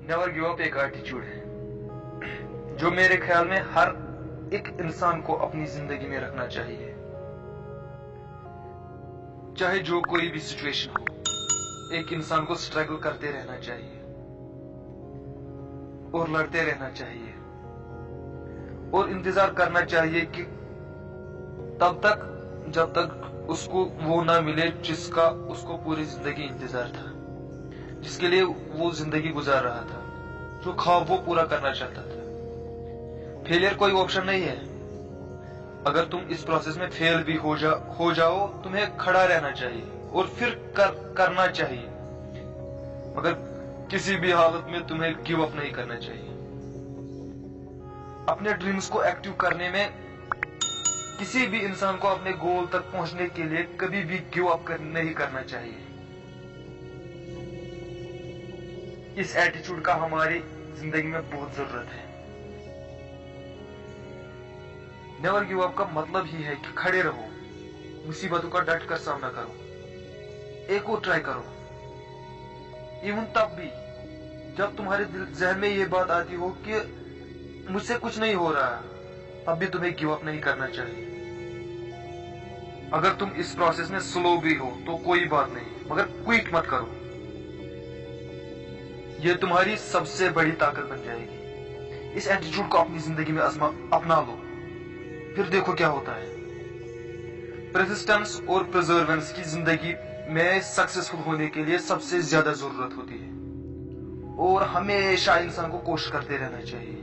Never give up एक attitude है जो मेरे ख्याल में हर एक इंसान को अपनी जिंदगी में रखना चाहिए। चाहे जो कोई भी सिचुएशन हो, एक इंसान को स्ट्रगल करते रहना चाहिए और लड़ते रहना चाहिए और इंतजार करना चाहिए कि तब तक जब तक उसको वो ना मिले जिसका उसको पूरी जिंदगी इंतजार था, जिसके लिए वो जिंदगी गुजार रहा था, जो ख्वाब वो पूरा करना चाहता था। फेलियर कोई ऑप्शन नहीं है। अगर तुम इस प्रोसेस में फेल भी हो जाओ, तुम्हें खड़ा रहना चाहिए और फिर करना चाहिए, मगर किसी भी हालत में तुम्हें गिव अप नहीं करना चाहिए। अपने ड्रीम्स को एक्टिव करने में किसी भी इंसान को अपने गोल तक पहुंचने के लिए कभी भी गिव अप नहीं करना चाहिए। इस एटीट्यूड का हमारी जिंदगी में बहुत जरूरत है। नेवर गिव अप का मतलब ही है कि खड़े रहो, मुसीबतों का डट कर सामना करो, एक और ट्राई करो। इवन तब भी जब तुम्हारे जहन में ये बात आती हो कि मुझसे कुछ नहीं हो रहा, तब भी तुम्हें गिव अप नहीं करना चाहिए। अगर तुम इस प्रोसेस में स्लो भी हो तो कोई बात नहीं, मगर क्विट मत करो। यह तुम्हारी सबसे बड़ी ताकत बन जाएगी। इस एटीट्यूड को अपनी जिंदगी में अपना लो, फिर देखो क्या होता है। परसिस्टेंस और परसेवरेंस की जिंदगी में सक्सेसफुल होने के लिए सबसे ज्यादा जरूरत होती है और हमेशा इंसान को कोशिश करते रहना चाहिए।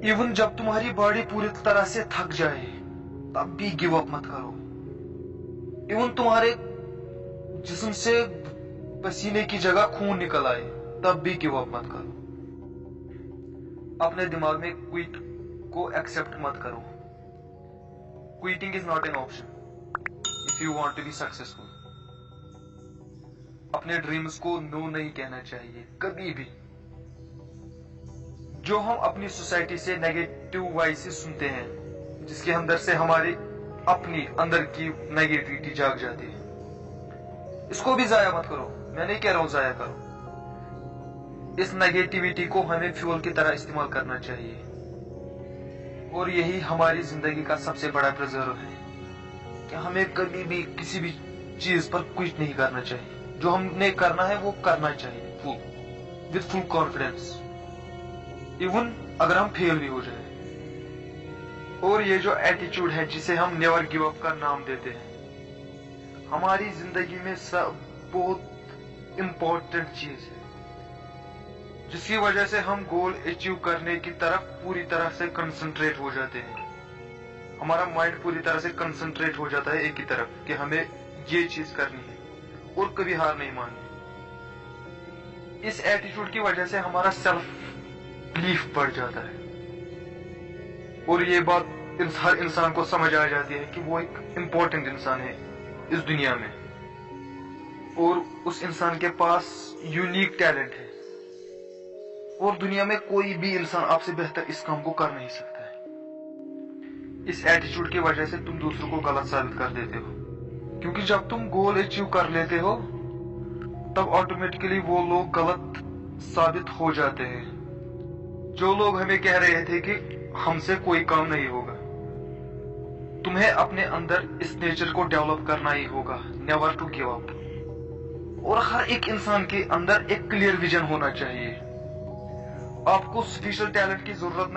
इवन जब तुम्हारी बॉडी पूरी तरह से थक जाए तब भी गिव अप मत करो। इवन तुम्हारे जिस्म से पसीने की जगह खून निकल आए तब भी गिव अप मत करो। अपने दिमाग में क्विट को एक्सेप्ट मत करो। Quitting is not an option if you want to be successful. अपने ड्रीम्स को नो नहीं कहना चाहिए कभी भी। जो हम अपनी सोसाइटी से नेगेटिव वॉइसेस सुनते हैं, जिसके अंदर से हमारी अपनी अंदर की नेगेटिविटी जाग जाती है, इसको भी जाया मत करो। मैं नहीं कह रहा हूं जाया करो। इस नेगेटिविटी को हमें फ्यूल की तरह इस्तेमाल करना चाहिए और यही हमारी जिंदगी का सबसे बड़ा प्रिजर्व है कि हमें कभी भी किसी भी चीज पर क्विट नहीं करना चाहिए। जो हमने करना है वो करना चाहिए विद फुल कॉन्फिडेंस, इवन अगर हम फेल भी हो जाए। और ये जो एटीट्यूड है जिसे हम नेवर गिव अप का नाम देते हैं, हमारी जिंदगी में सब बहुत इंपॉर्टेंट चीज है, जिसकी वजह से हम गोल अचीव करने की तरफ पूरी तरह से कंसंट्रेट हो जाते हैं। हमारा माइंड पूरी तरह से कंसंट्रेट हो जाता है एक ही तरफ कि हमें ये चीज करनी है और कभी हार नहीं माननी। इस एटीट्यूड की वजह से हमारा सेल्फ बिलीफ बढ़ जाता है और ये बात हर इंसान को समझ आ जाती है कि वो एक इंपॉर्टेंट इंसान है इस दुनिया में और उस इंसान के पास यूनिक टैलेंट है और दुनिया में कोई भी इंसान आपसे बेहतर इस काम को कर नहीं सकता है। इस एटीट्यूड की वजह से तुम दूसरों को गलत साबित कर देते हो, क्योंकि जब तुम गोल अचीव कर लेते हो तब ऑटोमेटिकली वो लोग गलत साबित हो जाते हैं। जो लोग हमें कह रहे थे कि हमसे कोई काम नहीं होगा, तुम्हें अपने अंदर इस नेचर को डेवलप करना ही होगा, नेवर टू गिव अप। और हर एक इंसान के अंदर एक क्लियर विजन होना चाहिए। आपको स्पेशल टैलेंट की जरूरत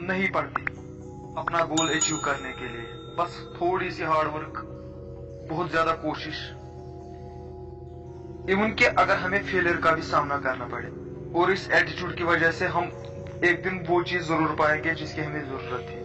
नहीं पड़ती अपना गोल अचीव करने के लिए, बस थोड़ी सी हार्ड वर्क, बहुत ज्यादा कोशिश। इवन के अगर हमें फेलियर का भी सामना करना पड़े, और इस एटीट्यूड की वजह से हम एक दिन वो चीज जरूर पाएंगे जिसकी हमें जरूरत थी।